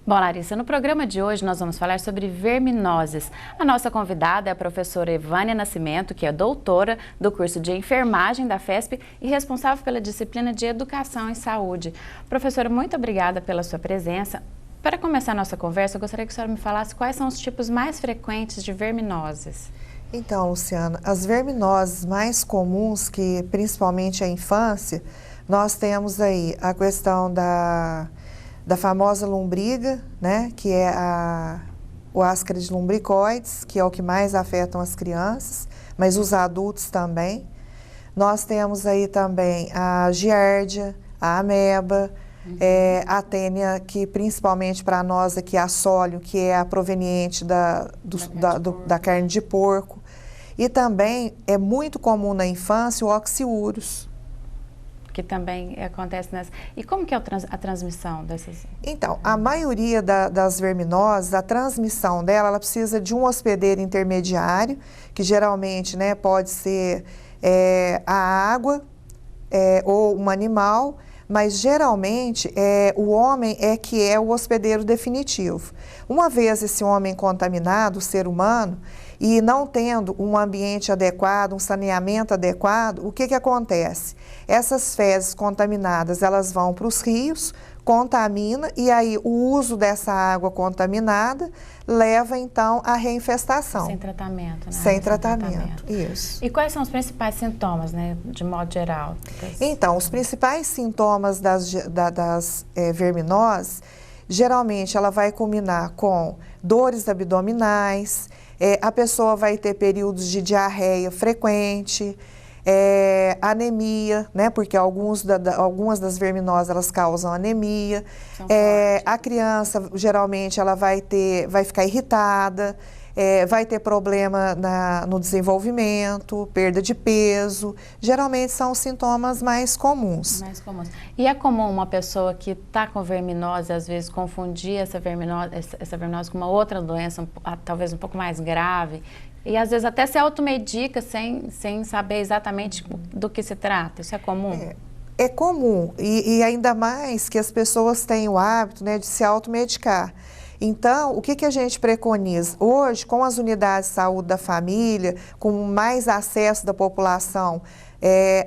Bom, Larissa, no programa de hoje nós vamos falar sobre verminoses. A nossa convidada é a professora Evânia Nascimento, que é doutora do curso de enfermagem da FESP e responsável pela disciplina de Educação em Saúde. Professora, muito obrigada pela sua presença. Para começar a nossa conversa, eu gostaria que a senhora me falasse quais são os tipos mais frequentes de verminoses. Então, Luciana, as verminoses mais comuns, que principalmente a infância, nós temos aí a questão da famosa lombriga, né, que é o Ascaris lumbricoides, que é o que mais afetam as crianças, mas os adultos também. Nós temos aí também a giardia, a ameba, a tênia, que principalmente para nós aqui a sólio, que é a proveniente da carne de porco. E também é muito comum na infância o oxiurus. Que também acontece nessa... E como que é a transmissão dessas? Então, a maioria das verminoses, a transmissão dela, ela precisa de um hospedeiro intermediário, que geralmente, né, pode ser a água ou um animal, mas geralmente o homem que é o hospedeiro definitivo. Uma vez esse homem contaminado, o ser humano, e não tendo um ambiente adequado, um saneamento adequado, o que acontece? Essas fezes contaminadas, elas vão para os rios, contamina, e aí o uso dessa água contaminada leva então à reinfestação. Sem tratamento, né? Sem tratamento, isso. E quais são os principais sintomas, né, de modo geral? Então, os principais sintomas das verminoses, geralmente ela vai culminar com dores abdominais, a pessoa vai ter períodos de diarreia frequente, anemia, né? Porque algumas das verminoses elas causam anemia. A criança geralmente ela vai ficar irritada, vai ter problema no desenvolvimento, perda de peso. Geralmente são os sintomas mais comuns. E é comum uma pessoa que está com verminose, às vezes, confundir essa verminose com uma outra doença, talvez um pouco mais grave, e às vezes até se automedica sem saber exatamente do que se trata. Isso é comum? É comum, e ainda mais que as pessoas têm o hábito, né, de se automedicar. Então, o que a gente preconiza? Hoje, com as unidades de saúde da família, com mais acesso da população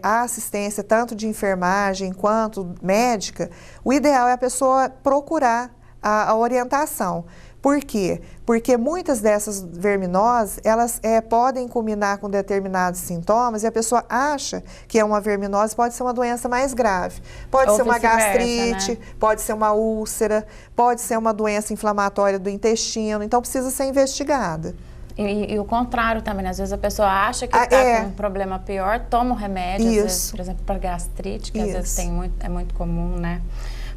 à assistência tanto de enfermagem quanto médica, o ideal é a pessoa procurar a orientação. Por quê? Porque muitas dessas verminoses, elas podem culminar com determinados sintomas e a pessoa acha que é uma verminose, pode ser uma doença mais grave. Pode ser uma gastrite, né? Pode ser uma úlcera, pode ser uma doença inflamatória do intestino, então precisa ser investigada. E o contrário também, né? Às vezes a pessoa acha que está com um problema pior, toma um remédio, às vezes, por exemplo, para gastrite, que às vezes é muito comum, né?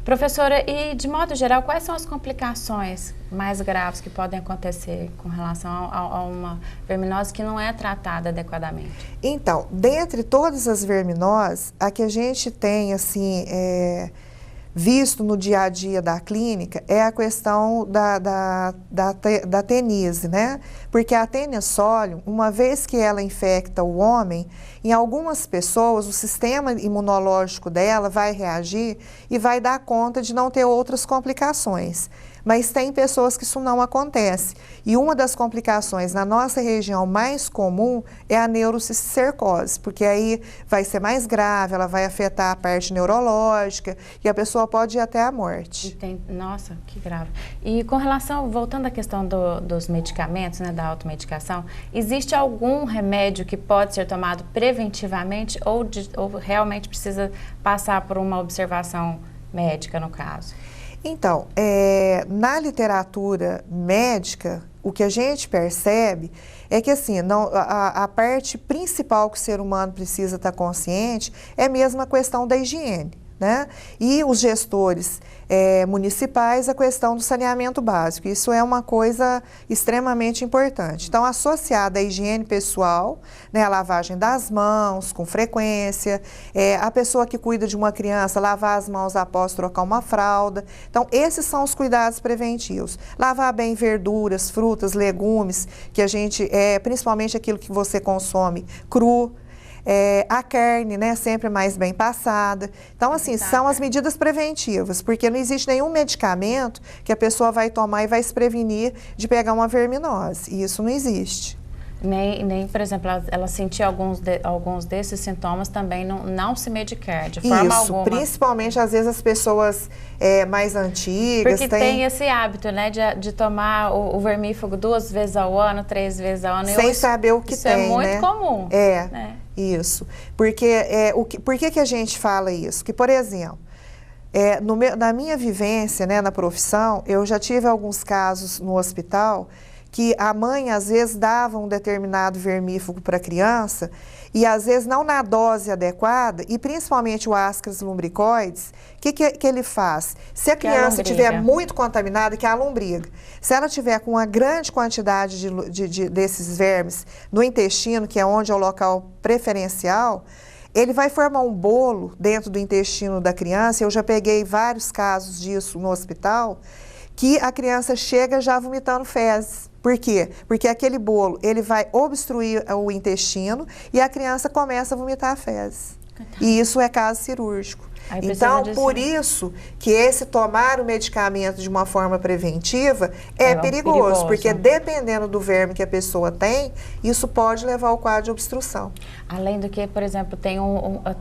Professora, e de modo geral, quais são as complicações mais graves que podem acontecer com relação a uma verminose que não é tratada adequadamente? Então, dentre todas as verminoses, a que a gente tem, assim, visto no dia a dia da clínica é a questão da tenise, né? Porque a tênia solium, uma vez que ela infecta o homem, em algumas pessoas o sistema imunológico dela vai reagir e vai dar conta de não ter outras complicações. Mas tem pessoas que isso não acontece. E uma das complicações na nossa região mais comum é a neurocisticercose, porque aí vai ser mais grave, ela vai afetar a parte neurológica e a pessoa pode ir até a morte. Nossa, que grave. E com relação, voltando à questão dos medicamentos, né, da automedicação, existe algum remédio que pode ser tomado preventivamente ou realmente precisa passar por uma observação médica, no caso? Então, na literatura médica, o que a gente percebe é que assim, a parte principal que o ser humano precisa estar consciente é mesmo a questão da higiene, né? E os gestores municipais, a questão do saneamento básico. Isso é uma coisa extremamente importante. Então, associada à higiene pessoal, né, a lavagem das mãos com frequência, a pessoa que cuida de uma criança, lavar as mãos após trocar uma fralda. Então, esses são os cuidados preventivos. Lavar bem verduras, frutas, legumes, que a gente, principalmente aquilo que você consome cru. A carne, né, sempre mais bem passada. Então, assim, são as medidas preventivas, porque não existe nenhum medicamento que a pessoa vai tomar e vai se prevenir de pegar uma verminose. E isso não existe. Nem, por exemplo, ela sentir alguns desses sintomas também não se medicar, de forma alguma. Principalmente, às vezes, as pessoas mais antigas. Porque tem esse hábito, né, de tomar o vermífugo 2 vezes ao ano, 3 vezes ao ano. Sem saber o que tem, né? Isso é muito comum. Né? Isso. Porque, por que a gente fala isso? Que, por exemplo, na minha vivência, né, na profissão, eu já tive alguns casos no hospital que a mãe, às vezes, dava um determinado vermífugo para a criança e, às vezes, não na dose adequada, e principalmente o Ascaris lumbricoides, o que ele faz? Se a criança estiver muito contaminada, que é a lombriga, se ela tiver com uma grande quantidade desses vermes no intestino, que é onde é o local preferencial, ele vai formar um bolo dentro do intestino da criança. Eu já peguei vários casos disso no hospital, que a criança chega já vomitando fezes. Por quê? Porque aquele bolo, ele vai obstruir o intestino e a criança começa a vomitar fezes. E isso é caso cirúrgico. Então, por isso que esse tomar o medicamento de uma forma preventiva é perigoso, porque dependendo do verme que a pessoa tem, isso pode levar ao quadro de obstrução. Além do que, por exemplo, tem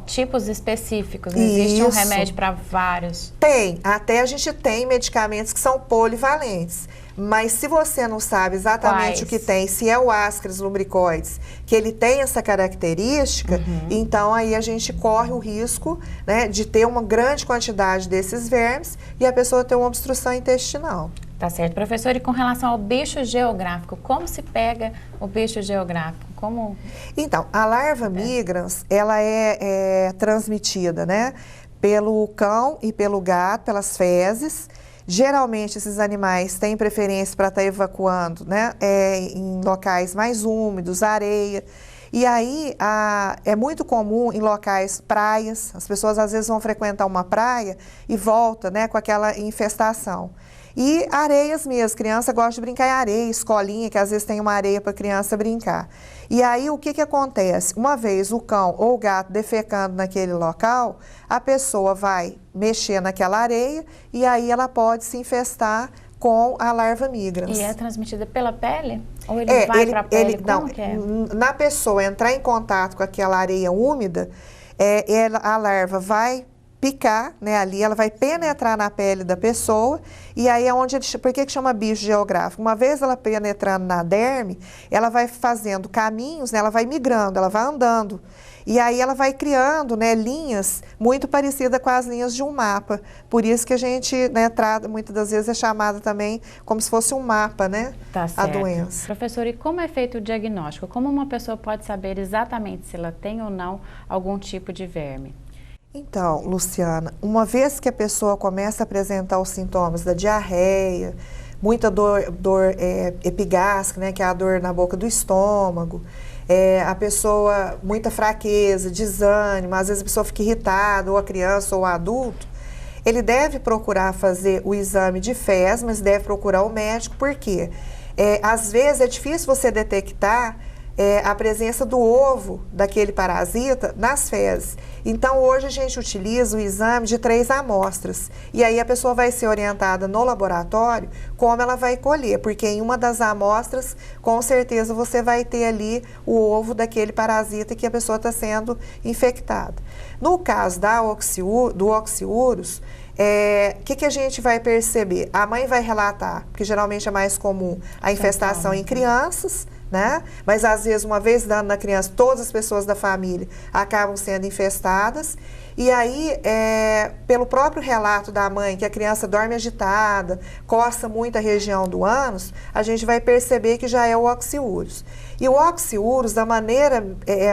tipos específicos, existe um remédio para vários? Tem, até a gente tem medicamentos que são polivalentes. Mas se você não sabe exatamente o que tem, se é o Ascaris lumbricoides, que ele tem essa característica, então aí a gente corre o risco, né, de ter uma grande quantidade desses vermes e a pessoa ter uma obstrução intestinal. Tá certo, professor. E com relação ao bicho geográfico, como se pega o bicho geográfico? Então, a larva migrans, ela é transmitida, né, pelo cão e pelo gato, pelas fezes. Geralmente, esses animais têm preferência para estar evacuando, né, em locais mais úmidos, areia. E aí, é muito comum em locais, praias, as pessoas às vezes vão frequentar uma praia e voltam, né, com aquela infestação. E areias mesmo, criança gosta de brincar em areia, escolinha, que às vezes tem uma areia para a criança brincar. E aí o que acontece? Uma vez o cão ou o gato defecando naquele local, a pessoa vai mexer naquela areia e aí ela pode se infestar com a larva migrans. E é transmitida pela pele? Ou ele vai para a pele? Como que é? Na pessoa entrar em contato com aquela areia úmida, a larva vai picar, né, ali, ela vai penetrar na pele da pessoa e aí é onde por que chama bicho geográfico? Uma vez ela penetrando na derme, ela vai fazendo caminhos, né, ela vai migrando, ela vai andando e aí ela vai criando, né, linhas muito parecidas com as linhas de um mapa. Por isso que a gente, né, muitas das vezes é chamada também como se fosse um mapa, né, a doença. Professor, e como é feito o diagnóstico? Como uma pessoa pode saber exatamente se ela tem ou não algum tipo de verme? Então, Luciana, uma vez que a pessoa começa a apresentar os sintomas da diarreia, muita dor epigástrica, né, que é a dor na boca do estômago, a pessoa, muita fraqueza, desânimo, às vezes a pessoa fica irritada, ou a criança ou o adulto, ele deve procurar fazer o exame de fezes, mas deve procurar o médico, porque às vezes é difícil você detectar a presença do ovo daquele parasita nas fezes. Então, hoje a gente utiliza o exame de 3 amostras. E aí a pessoa vai ser orientada no laboratório como ela vai colher, porque em uma das amostras, com certeza, você vai ter ali o ovo daquele parasita que a pessoa está sendo infectada. No caso do Oxiurus, que a gente vai perceber? A mãe vai relatar, porque geralmente é mais comum a infestação em crianças, né? Mas às vezes, uma vez dando na criança, todas as pessoas da família acabam sendo infestadas. E aí, pelo próprio relato da mãe, que a criança dorme agitada, coça muito a região do ânus, a gente vai perceber que já é o Oxiurus. E o Oxiurus, da maneira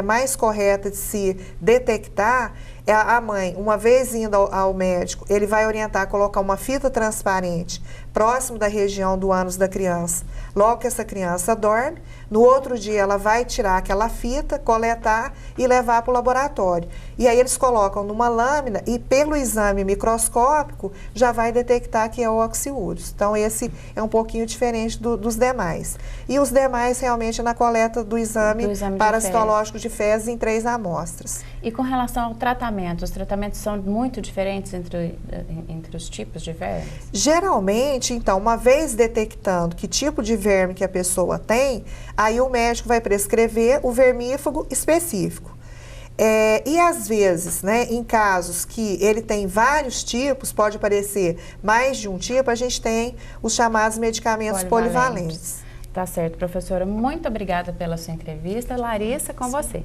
mais correta de se detectar, a mãe, uma vez indo ao médico, ele vai orientar a colocar uma fita transparente próximo da região do ânus da criança. Logo que essa criança dorme, no outro dia ela vai tirar aquela fita, coletar e levar para o laboratório. E aí eles colocam numa lâmina e pelo exame microscópico já vai detectar que é o Oxiurus. Então esse é um pouquinho diferente dos demais. E os demais realmente é na coleta coleta do exame parasitológico de fezes em 3 amostras. E com relação ao tratamento, os tratamentos são muito diferentes entre os tipos de vermes? Geralmente, então, uma vez detectando que tipo de verme que a pessoa tem, aí o médico vai prescrever o vermífugo específico. E às vezes, né, em casos que ele tem vários tipos, pode aparecer mais de um tipo, a gente tem os chamados medicamentos polivalentes. Tá certo, professora. Muito obrigada pela sua entrevista. Larissa, com você.